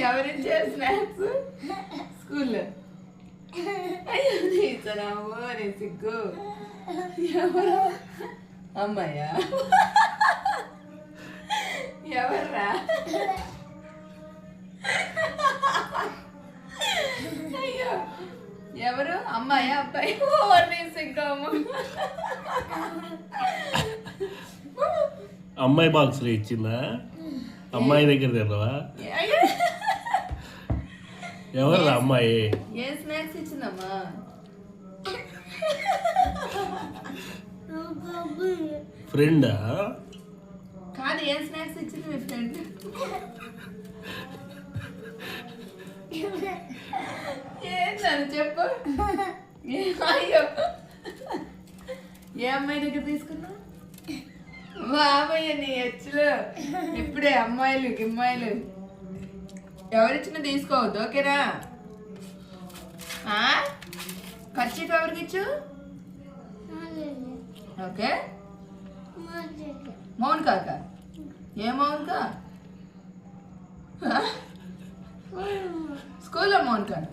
ఎవరిచ్చారు స్నాక్స్ స్కూల్లో? అయ్యో తీసారామో నీ సిగ్గు. ఎవరు అమ్మాయ్యా? ఎవర్రా? అయ్యో ఎవరు అమ్మాయా అబ్బాయి? నీ సిగ్గు అమ్మాయి బాక్స్లో ఇచ్చిందా? అమ్మాయి దగ్గర తిన్నావా? ఎవరు అమ్మాయి? ఏ స్నాక్స్ ఇచ్చిందమ్మా? ఫ్రెండా? కాదు, ఏం స్నాక్స్ ఇచ్చింది మీ ఫ్రెండ్? ఏంటని చెప్పు. అయ్యో ఏ అమ్మాయి దగ్గర తీసుకున్నావు? బాబయ్య నీ హెచ్చులు ఇప్పుడే అమ్మాయిలు గిమ్మాయిలు ఎవరిచ్చినా తీసుకోవద్దు, ఓకేనా? ఖర్చు ఎవరికి ఇచ్చు? ఓకే. మౌన్ కాక ఏ మౌన్ కా? స్కూల్లో మౌన్ కాదు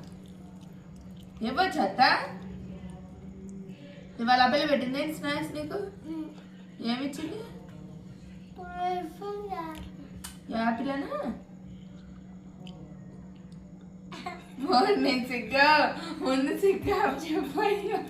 ఇవ్వచ్చు అత్త. ఇవాళ అబ్బాయిలు పెట్టింది ఏంటి స్నాక్స్ నీకు? ఏమిచ్చింది? యాపిల్ అనా? నేను సిగ్గా ముందు సిగ్గా చెప్పయ్యా.